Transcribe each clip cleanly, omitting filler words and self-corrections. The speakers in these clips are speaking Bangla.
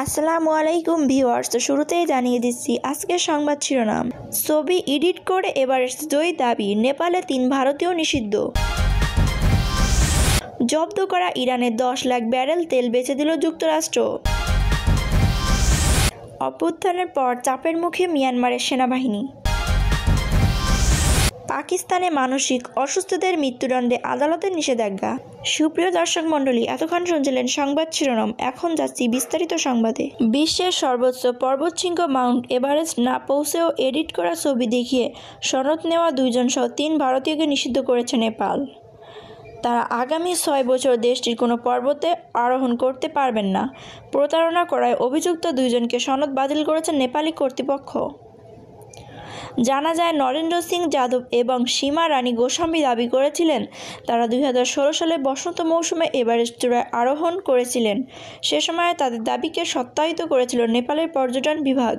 আসসালামু আলাইকুম ভিউয়ার্স। তো শুরুতেই জানিয়ে দিচ্ছি আজকের সংবাদ শিরোনাম। ছবি এডিট করে এভারেস্ট জয়ী দাবি, নেপালে 3 ভারতীয় নিষিদ্ধ। জব্দ করা ইরানের 10 লাখ ব্যারেল তেল বেচে দিল যুক্তরাষ্ট্র। অভ্যুত্থানের পর চাপের মুখে মিয়ানমারের সেনাবাহিনী। পাকিস্তানে মানসিক অসুস্থদের মৃত্যুদণ্ডে আদালতের নিষেধাজ্ঞা। সুপ্রিয় দর্শক মণ্ডলী, এতক্ষণ শুনছিলেন সংবাদ শিরোনাম। এখন যাচ্ছি বিস্তারিত সংবাদে। বিশ্বের সর্বোচ্চ পর্বতশৃঙ্গ মাউন্ট এভারেস্ট না পৌঁছেও এডিট করা ছবি দেখিয়ে সনদ নেওয়া 2 জন সহ 3 ভারতীয়কে নিষিদ্ধ করেছে নেপাল। তারা আগামী 6 বছর দেশটির কোনো পর্বতে আরোহণ করতে পারবেন না। প্রতারণা করায় অভিযুক্ত 2 জনকে সনদ বাতিল করেছে নেপালি কর্তৃপক্ষ। জানা যায়, নরেন্দ্র সিং যাদব এবং সীমা রানী গোস্বামী দাবি করেছিলেন তারা 2016 সালে বসন্ত মৌসুমে এভারেস্ট চূড়ায় আরোহণ করেছিলেন। সে সময়ে তাদের দাবিকে সত্যায়িত করেছিল নেপালের পর্যটন বিভাগ।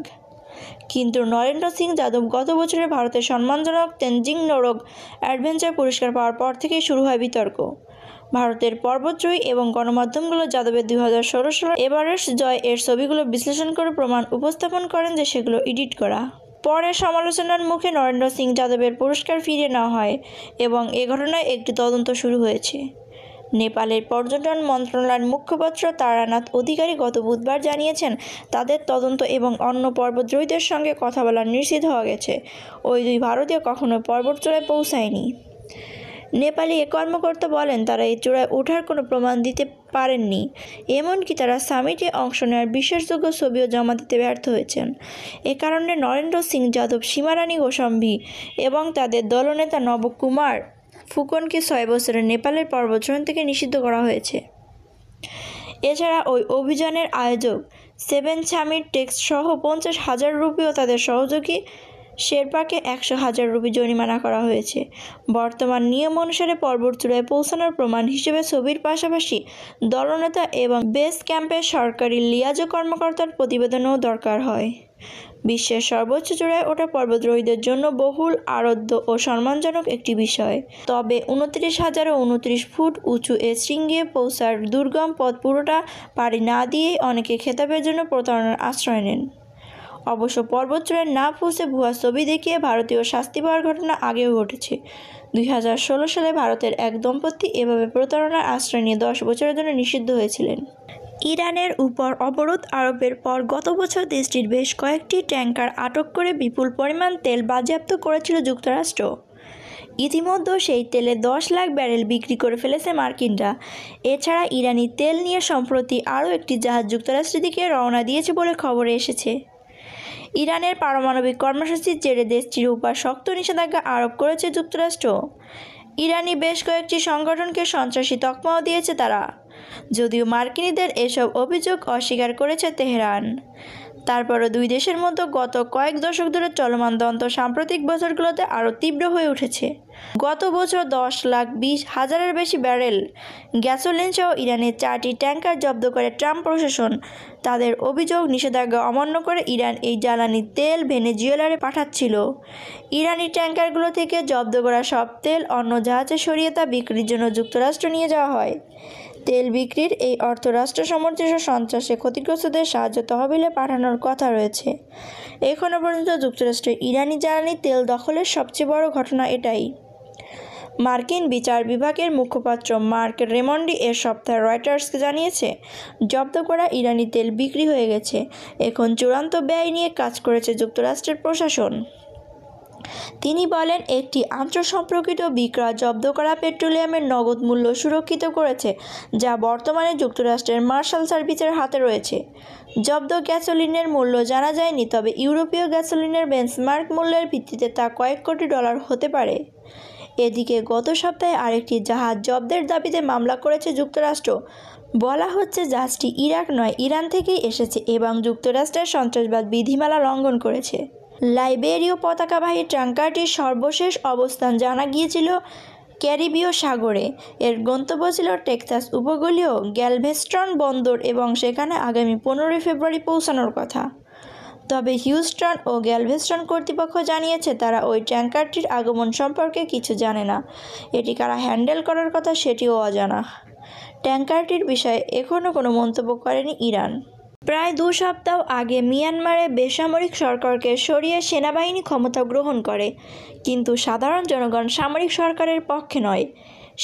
কিন্তু নরেন্দ্র সিং যাদব গত বছরে ভারতের সম্মানজনক তেনজিং নোরগ অ্যাডভেঞ্চার পুরস্কার পাওয়ার পর থেকেই শুরু হয় বিতর্ক। ভারতের পর্বতজয়ী এবং গণমাধ্যমগুলো যাদবের 2016 সালের এভারেস্ট জয় এর ছবিগুলো বিশ্লেষণ করে প্রমাণ উপস্থাপন করেন যে সেগুলো এডিট করা। পরে সমালোচনার মুখে নরেন্দ্র সিং যাদবের পুরস্কার ফিরিয়ে নেওয়া হয় এবং এ ঘটনায় একটি তদন্ত শুরু হয়েছে। নেপালের পর্যটন মন্ত্রণালয়ের মুখপাত্র তারানাথ অধিকারী গত বুধবার জানিয়েছেন, তাদের তদন্ত এবং অন্য পর্বতজয়ীদের সঙ্গে কথা বলা নিশ্চিত হওয়া গেছে। ওই 2 ভারতীয় কখনো পর্বতচূড়ায় পৌঁছায়নি। নেপালি এক কর্মকর্তা বলেন, তারা এই চূড়ায় ওঠার কোনো প্রমাণ দিতে পারেননি। এমনকি তারা সামিটে অংশ নেওয়ার বিশ্বাসযোগ্য ছবিও জমা দিতে ব্যর্থ হয়েছেন। এ কারণে নরেন্দ্র সিং যাদব, সীমা রানী গোস্বামী এবং তাদের দলনেতা নবকুমার ফুকনকে 6 বছরের নেপালের পর্বতারোহণ থেকে নিষিদ্ধ করা হয়েছে। এছাড়া ওই অভিযানের আয়োজক 7 সামিট টেক্স সহ 50,000 রুপি ও তাদের সহযোগী শেরপাকে 100,000 রুপি জরিমানা করা হয়েছে। বর্তমান নিয়ম অনুসারে পর্বতচূড়ায় পৌঁছানোর প্রমাণ হিসেবে ছবির পাশাপাশি দলনেতা এবং বেস ক্যাম্পের সরকারি লিয়াজো কর্মকর্তার প্রতিবেদনও দরকার হয়। বিশ্বের সর্বোচ্চ চূড়ায় ওঠা পর্বতারোহীদের জন্য বহুল আরাধ্য ও সম্মানজনক একটি বিষয়। তবে 29,029 ফুট উঁচু এ শৃঙ্গে পৌঁছার দুর্গম পথ পুরোটা পাড়ি না দিয়েই অনেকে খেতাবের জন্য প্রতারণার আশ্রয় নেন। অবশ্য পর্বতচূড়ায় না পৌঁছে ভুয়া ছবি দেখিয়ে ভারতীয় শাস্তি পাওয়ার ঘটনা আগেও ঘটেছে। 2016 সালে ভারতের এক দম্পতি এভাবে প্রতারণার আশ্রয় নিয়ে 10 বছরের জন্য নিষিদ্ধ হয়েছিলেন। ইরানের উপর অবরোধ আরোপের পর গত বছর দেশটির বেশ কয়েকটি ট্যাঙ্কার আটক করে বিপুল পরিমাণ তেল বাজেয়াপ্ত করেছিল যুক্তরাষ্ট্র। ইতিমধ্যে সেই তেলে 10 লাখ ব্যারেল বিক্রি করে ফেলেছে মার্কিনরা। এছাড়া ইরানি তেল নিয়ে সম্প্রতি আরও একটি জাহাজ যুক্তরাষ্ট্রের দিকে রওনা দিয়েছে বলে খবরে এসেছে। ইরানের পারমাণবিক কর্মসূচির জেরে দেশটির উপর শক্ত নিষেধাজ্ঞা আরোপ করেছে যুক্তরাষ্ট্র। ইরানি বেশ কয়েকটি সংগঠনকে সন্ত্রাসী তকমাও দিয়েছে তারা, যদিও মার্কিনীদের এসব অভিযোগ অস্বীকার করেছে তেহরান। তারপরও 2 দেশের মধ্যে গত কয়েক দশক ধরে চলমান দ্বন্দ্ব সাম্প্রতিক বছরগুলোতে আরও তীব্র হয়ে উঠেছে। গত বছর 10,20,000-এর বেশি ব্যারেল গ্যাসোলিন সহ ইরানের 4টি ট্যাঙ্কার জব্দ করে ট্রাম্প প্রশাসন। তাদের অভিযোগ, নিষেধাজ্ঞা অমান্য করে ইরান এই জ্বালানি তেল ভেনেজুয়েলায় পাঠাচ্ছিল। ইরানি ট্যাঙ্কারগুলো থেকে জব্দ করা সব তেল অন্য জাহাজে সরিয়ে তা বিক্রির জন্য যুক্তরাষ্ট্র নিয়ে যাওয়া হয়। তেল বিক্রির এই অর্থ রাষ্ট্র সমর্থিত সন্ত্রাসে ক্ষতিগ্রস্তদের সাহায্য তহবিলে পাঠানোর কথা রয়েছে। এখনও পর্যন্ত যুক্তরাষ্ট্রের ইরানি জ্বালানি তেল দখলের সবচেয়ে বড় ঘটনা এটাই। মার্কিন বিচার বিভাগের মুখপাত্র মার্ক রেমন্ডি এর সপ্তাহে রয়টার্সকে জানিয়েছে, জব্দ করা ইরানি তেল বিক্রি হয়ে গেছে। এখন চূড়ান্ত ব্যয় নিয়ে কাজ করেছে যুক্তরাষ্ট্রের প্রশাসন। তিনি বলেন, একটি আন্তঃসম্পর্কিত বিক্রয় জব্দ করা পেট্রোলিয়ামের নগদ মূল্য সুরক্ষিত করেছে, যা বর্তমানে যুক্তরাষ্ট্রের মার্শাল সার্ভিসের হাতে রয়েছে। জব্দ গ্যাসোলিনের মূল্য জানা যায়নি, তবে ইউরোপীয় গ্যাসোলিনের বেঞ্চমার্ক মূল্যের ভিত্তিতে তা কয়েক কোটি ডলার হতে পারে। এদিকে গত সপ্তাহে আরেকটি জাহাজ জব্দের দাবিতে মামলা করেছে যুক্তরাষ্ট্র। বলা হচ্ছে জাহাজটি ইরাক নয়, ইরান থেকেই এসেছে এবং যুক্তরাষ্ট্রের সন্ত্রাসবাদ বিধিমালা লঙ্ঘন করেছে। লাইবেরীয় পতাকাবাহী ট্যাঙ্কারটির সর্বশেষ অবস্থান জানা গিয়েছিল ক্যারিবীয় সাগরে। এর গন্তব্য ছিল টেক্সাস উপকূলীয় গ্যালভেস্টন বন্দর এবং সেখানে আগামী 15 ফেব্রুয়ারি পৌঁছানোর কথা। তবে হিউস্টন ও গ্যালভেস্টন কর্তৃপক্ষ জানিয়েছে তারা ওই ট্যাঙ্কারটির আগমন সম্পর্কে কিছু জানে না। এটি কারা হ্যান্ডেল করার কথা সেটিও অজানা। ট্যাঙ্কারটির বিষয়ে এখনও কোনো মন্তব্য করেনি ইরান। প্রায় 2 সপ্তাহ আগে মিয়ানমারে বেসামরিক সরকারকে সরিয়ে সেনাবাহিনী ক্ষমতা গ্রহণ করে, কিন্তু সাধারণ জনগণ সামরিক সরকারের পক্ষে নয়।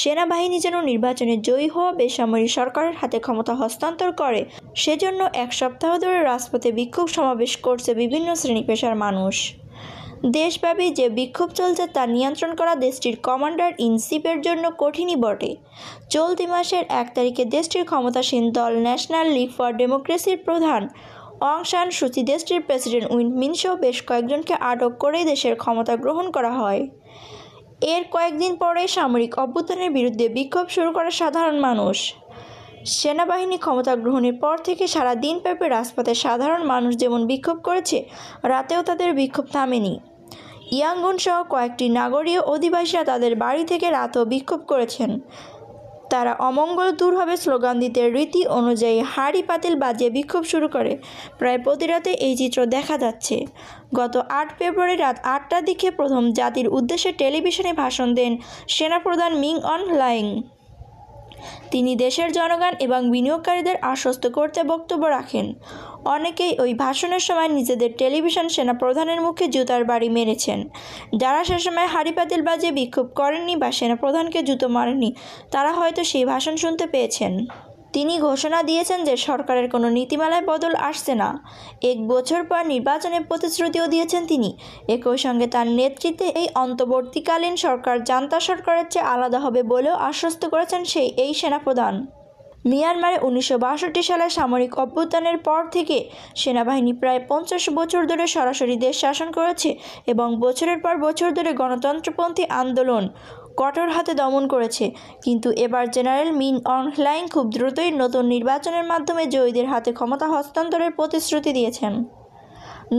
সেনাবাহিনী যেন নির্বাচনে জয়ী হওয়া বেসামরিক সরকারের হাতে ক্ষমতা হস্তান্তর করে, সেজন্য 1 সপ্তাহ ধরে রাজপথে বিক্ষোভ সমাবেশ করছে বিভিন্ন শ্রেণী পেশার মানুষ। দেশব্যাপী যে বিক্ষোভ চলছে তা নিয়ন্ত্রণ করা দেশটির কমান্ডার ইন চিফের জন্য কঠিনই বটে। চলতি মাসের 1 তারিখে দেশটির ক্ষমতাসীন দল ন্যাশনাল লিগ ফর ডেমোক্রেসির প্রধান অং সান সুচি, দেশটির প্রেসিডেন্ট উইন মিন্ট সহ বেশ কয়েকজনকে আটক করেই দেশের ক্ষমতা গ্রহণ করা হয়। এর কয়েকদিন পরেই সামরিক অভ্যুত্থানের বিরুদ্ধে বিক্ষোভ শুরু করে সাধারণ মানুষ। সেনাবাহিনী ক্ষমতা গ্রহণের পর থেকে সারা দিনব্যাপী রাজপথে সাধারণ মানুষ যেমন বিক্ষোভ করেছে, রাতেও তাদের বিক্ষোভ থামেনি। ইয়াঙ্গুন সহ কয়েকটি নাগরীয় অধিবাসীরা তাদের বাড়ি থেকে রাতেও বিক্ষোভ করেছেন। তারা অমঙ্গল দূর হবে স্লোগান দিতে রীতি অনুযায়ী হাঁড়ি পাতিল বাজিয়ে বিক্ষোভ শুরু করে। প্রায় প্রতি রাতে এই চিত্র দেখা যাচ্ছে। গত 8 ফেব্রুয়ারি রাত 8টার দিকে প্রথম জাতির উদ্দেশ্যে টেলিভিশনে ভাষণ দেন সেনাপ্রধান মিং অং হ্লাইং। তিনি দেশের জনগণ এবং বিনিয়োগকারীদের আশ্বস্ত করতে বক্তব্য রাখেন। অনেকেই ওই ভাষণের সময় নিজেদের টেলিভিশন সেনাপ্রধানের মুখে জুতার বাড়ি মেরেছেন। যারা সে সময় হাঁড়ি পাতিল বাজিয়ে বিক্ষোভ করেননি বা সেনাপ্রধানকে জুতো মারেননি, তারা হয়তো সেই ভাষণ শুনতে পেয়েছেন। তিনি ঘোষণা দিয়েছেন যে সরকারের কোনো নীতিমালায় বদল আসছে না। 1 বছর পর নির্বাচনের প্রতিশ্রুতিও দিয়েছেন তিনি। একই সঙ্গে তার নেতৃত্বে এই অন্তর্বর্তীকালীন সরকার জান্তা সরকারের চেয়ে আলাদা হবে বলেও আশ্বস্ত করেছেন এই সেনাপ্রধান। মিয়ানমারে 1962 সালে সামরিক অভ্যুত্থানের পর থেকে সেনাবাহিনী প্রায় 50 বছর ধরে সরাসরি দেশ শাসন করেছে এবং বছরের পর বছর ধরে গণতন্ত্রপন্থী আন্দোলন কঠোর হাতে দমন করেছে। কিন্তু এবার জেনারেল মিন অং হ্লাইং খুব দ্রুতই নতুন নির্বাচনের মাধ্যমে জয়ীদের হাতে ক্ষমতা হস্তান্তরের প্রতিশ্রুতি দিয়েছেন।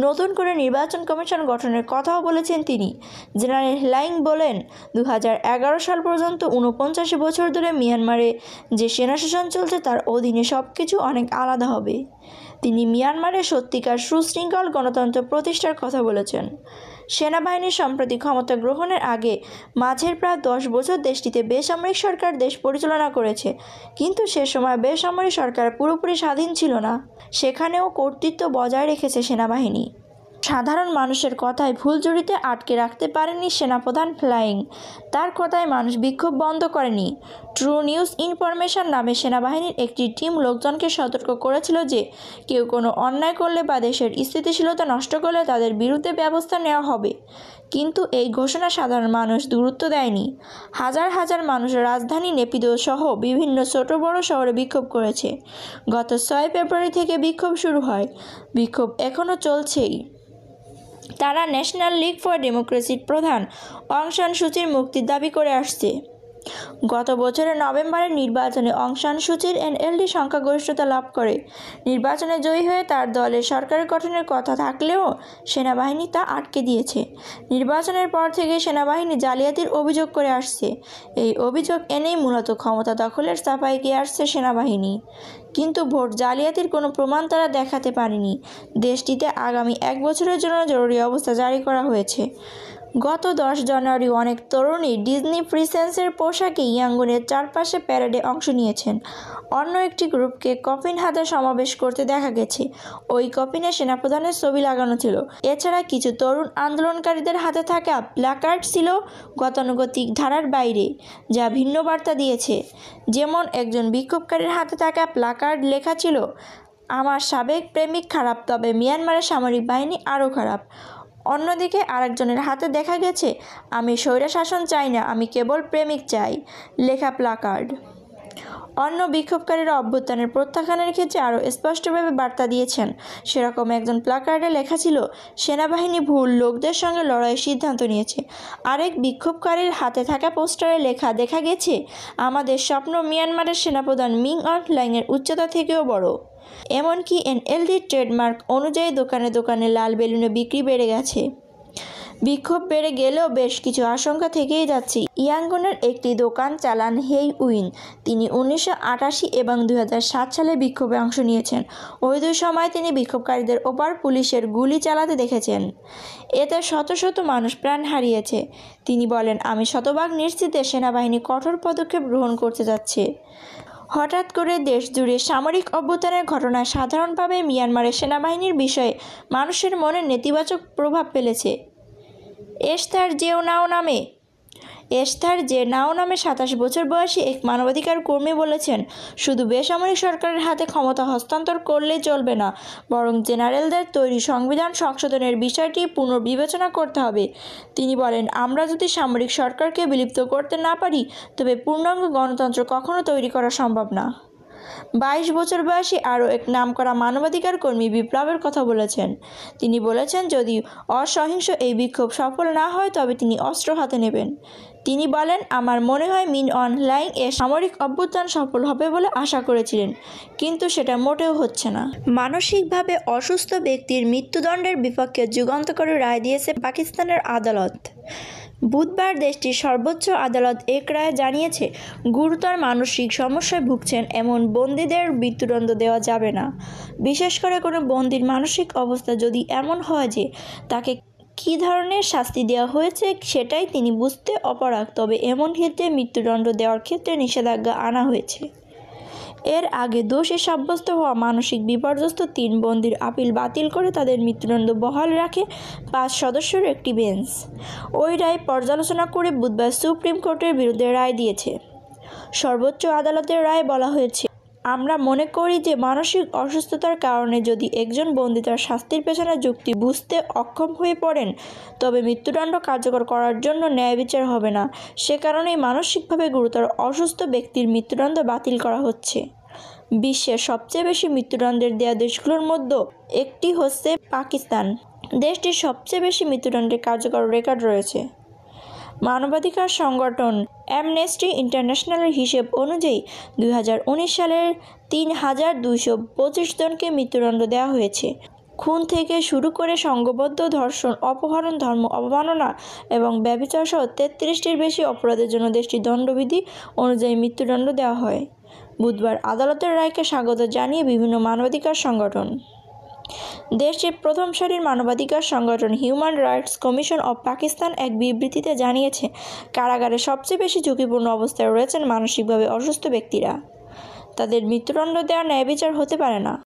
নতুন করে নির্বাচন কমিশন গঠনের কথাও বলেছেন তিনি। জেনারেল হ্লাইং বলেন, 2011 সাল পর্যন্ত 49 বছর ধরে মিয়ানমারে যে সেনাশাসন চলছে তার অধীনে সব কিছু অনেক আলাদা হবে। তিনি মিয়ানমারে সত্যিকার সুশৃঙ্খল গণতন্ত্র প্রতিষ্ঠার কথা বলেছেন। সেনাবাহিনীর সম্প্রতি ক্ষমতা গ্রহণের আগে মাঝের প্রায় 10 বছর দেশটিতে বেসামরিক সরকার দেশ পরিচালনা করেছে, কিন্তু সে সময় বেসামরিক সরকার পুরোপুরি স্বাধীন ছিল না। সেখানেও কর্তৃত্ব বজায় রেখেছে সেনাবাহিনী। সাধারণ মানুষের কথায় ভুলজুরিতে আটকে রাখতে পারেননি সেনাপ্রধান হ্লাইং। তার কথায় মানুষ বিক্ষোভ বন্ধ করেনি। ট্রু নিউজ ইনফরমেশন নামে সেনাবাহিনীর একটি টিম লোকজনকে সতর্ক করেছিল যে কেউ কোনো অন্যায় করলে বা দেশের স্থিতিশীলতা নষ্ট করলে তাদের বিরুদ্ধে ব্যবস্থা নেওয়া হবে। কিন্তু এই ঘোষণা সাধারণ মানুষ গুরুত্ব দেয়নি। হাজার হাজার মানুষ রাজধানী নেপিদো সহ বিভিন্ন ছোট বড় শহরে বিক্ষোভ করেছে। গত 6 ফেব্রুয়ারি থেকে বিক্ষোভ শুরু হয়। বিক্ষোভ এখনও চলছেই। তারা ন্যাশনাল লিগ ফর ডেমোক্রেসির প্রধান অং সান সুচির মুক্তির দাবি করে আসছে। গত বছরের নভেম্বরের নির্বাচনে অং সান সুচির এনএলডি সংখ্যাগরিষ্ঠতা লাভ করে। নির্বাচনে জয়ী হয়ে তার দলের সরকার গঠনের কথা থাকলেও সেনাবাহিনী তা আটকে দিয়েছে। নির্বাচনের পর থেকে সেনাবাহিনী জালিয়াতির অভিযোগ করে আসছে। এই অভিযোগ এনেই মূলত ক্ষমতা দখলের চাপায় গিয়ে আসছে সেনাবাহিনী। কিন্তু ভোট জালিয়াতির কোনো প্রমাণ তারা দেখাতে পারেনি। দেশটিতে আগামী 1 বছরের জন্য জরুরি অবস্থা জারি করা হয়েছে। গত 10 জানুয়ারি অনেক তরুণী ডিজনি প্রিন্সেসের পোশাকে ইয়াঙ্গুনের চারপাশে প্যারেডে অংশ নিয়েছেন। অন্য একটি গ্রুপকে কফিন হাতে সমাবেশ করতে দেখা গেছে। ওই কফিনে সেনাপ্রধানের ছবি লাগানো ছিল। এছাড়া কিছু তরুণ আন্দোলনকারীদের হাতে থাকা প্ল্যাকার্ড ছিল গতানুগতিক ধারার বাইরে, যা ভিন্ন বার্তা দিয়েছে। যেমন একজন বিক্ষোভকারীর হাতে থাকা প্ল্যাকার্ড লেখা ছিল, আমার সাবেক প্রেমিক খারাপ, তবে মিয়ানমারের সামরিক বাহিনী আরও খারাপ। অন্যদিকে আরেকজনের হাতে দেখা গেছে, আমি স্বৈরশাসন চাই না, আমি কেবল প্রেমিক চাই লেখা প্ল্যাকার্ড। অন্য বিক্ষোভকারীরা অভ্যুত্থানের প্রত্যাখ্যানের ক্ষেত্রে আরও স্পষ্টভাবে বার্তা দিয়েছেন। সেরকম একজন প্ল্যাকার্ডে লেখা ছিল, সেনাবাহিনী ভুল লোকদের সঙ্গে লড়াইয়ের সিদ্ধান্ত নিয়েছে। আরেক বিক্ষোভকারীর হাতে থাকা পোস্টারে লেখা দেখা গেছে, আমাদের স্বপ্ন মিয়ানমারের সেনাপ্রধান মিং অং হ্লাইংয়ের উচ্চতা থেকেও বড়। এমনকি এনএলডি ট্রেডমার্ক অনুযায়ী দোকানে দোকানে লাল বেলুনে বিক্রি বেড়ে গেছে। বিক্ষোভ বেড়ে গেলেও বেশ কিছু আশঙ্কা থেকেই যাচ্ছে। ইয়াঙ্গুনের একটি দোকান চালান হেই উইন। তিনি 1988 এবং 2007 সালে বিক্ষোভে অংশ নিয়েছেন। ওই 2 সময় তিনি বিক্ষোভকারীদের ওপর পুলিশের গুলি চালাতে দেখেছেন। এতে শত শত মানুষ প্রাণ হারিয়েছে। তিনি বলেন, আমি শতভাগ নিশ্চিত সেনাবাহিনী কঠোর পদক্ষেপ গ্রহণ করতে যাচ্ছে। হঠাৎ করে দেশ জুড়ে সামরিক অভ্যুত্থানের ঘটনায় সাধারণভাবে মিয়ানমারের সেনাবাহিনীর বিষয়ে মানুষের মনে নেতিবাচক প্রভাব ফেলেছে। এস্থার জে নাও নামে 27 বছর বয়সী এক মানবাধিকার কর্মী বলেছেন, শুধু বেসামরিক সরকারের হাতে ক্ষমতা হস্তান্তর করলেই চলবে না, বরং জেনারেলদের তৈরি সংবিধান সংশোধনের বিষয়টি পুনর্বিবেচনা করতে হবে। তিনি বলেন, আমরা যদি সামরিক সরকারকে বিলুপ্ত করতে না পারি তবে পূর্ণাঙ্গ গণতন্ত্র কখনো তৈরি করা সম্ভব না। 22 বছর বয়সী আরও এক নামকরা মানবাধিকার কর্মী বিপ্লবের কথা বলেছেন। তিনি বলেছেন, যদি অসহিংস এই বিক্ষোভ সফল না হয় তবে তিনি অস্ত্র হাতে নেবেন। তিনি বলেন, আমার মনে হয় মিন অং হ্লাইং এর সামরিক অভ্যুত্থান সফল হবে বলে আশা করেছিলেন, কিন্তু সেটা মোটেও হচ্ছে না। মানসিকভাবে অসুস্থ ব্যক্তির মৃত্যুদণ্ডের বিপক্ষে যুগান্তকারী রায় দিয়েছে পাকিস্তানের আদালত। বুধবার দেশটির সর্বোচ্চ আদালত এক রায়ে জানিয়েছে, গুরুতর মানসিক সমস্যায় ভুগছেন এমন বন্দীদের মৃত্যুদণ্ড দেওয়া যাবে না। বিশেষ করে কোনো বন্দীর মানসিক অবস্থা যদি এমন হয় যে তাকে কী ধরনের শাস্তি দেওয়া হয়েছে সেটাই তিনি বুঝতে অপারগ, তবে এমন ক্ষেত্রে মৃত্যুদণ্ড দেওয়ার ক্ষেত্রে নিষেধাজ্ঞা আনা হয়েছে। এর আগে দোষী সাব্যস্ত হওয়া মানসিক বিপর্যস্ত 3 বন্দীর আপিল বাতিল করে তাদের মৃত্যুদণ্ড বহাল রাখে 5 সদস্যের একটি বেঞ্চ। ওই রায় পর্যালোচনা করে বুধবার সুপ্রিম কোর্টের বিরুদ্ধে রায় দিয়েছে। সর্বোচ্চ আদালতের রায়ে বলা হয়েছে, আমরা মনে করি যে মানসিক অসুস্থতার কারণে যদি একজন বন্দী তার শাস্তির পেছনে যুক্তি বুঝতে অক্ষম হয়ে পড়েন তবে মৃত্যুদণ্ড কার্যকর করার জন্য ন্যায় বিচার হবে না। সে কারণেই মানসিকভাবে গুরুতর অসুস্থ ব্যক্তির মৃত্যুদণ্ড বাতিল করা হচ্ছে। বিশ্বের সবচেয়ে বেশি মৃত্যুদণ্ডের দেয়া দেশগুলোর মধ্যে একটি হচ্ছে পাকিস্তান। দেশটির সবচেয়ে বেশি মৃত্যুদণ্ডের কার্যকর রেকর্ড রয়েছে। মানবাধিকার সংগঠন অ্যামনেস্টি ইন্টারন্যাশনালের হিসেব অনুযায়ী 2019 সালের 3225 জনকে মৃত্যুদণ্ড দেওয়া হয়েছে। খুন থেকে শুরু করে সংঘবদ্ধ ধর্ষণ, অপহরণ, ধর্ম অবমাননা এবং ব্যভিচার সহ 33টির বেশি অপরাধের জন্য দেশটির দণ্ডবিধি অনুযায়ী মৃত্যুদণ্ড দেওয়া হয়। বুধবার আদালতের রায়কে স্বাগত জানিয়ে বিভিন্ন মানবাধিকার সংগঠন দেশটির প্রথম সারির মানবাধিকার সংগঠন human rights commission of Pakistan এক বিবৃতিতে জানিয়েছে, কারাগারে সবচেয়ে বেশি ঝুঁকিপূর্ণ অবস্থায় রয়েছেন মানসিকভাবে অসুস্থ ব্যক্তিরা। তাদের মৃত্যুদণ্ড দেওয়া ন্যায় বিচার হতে পারে না।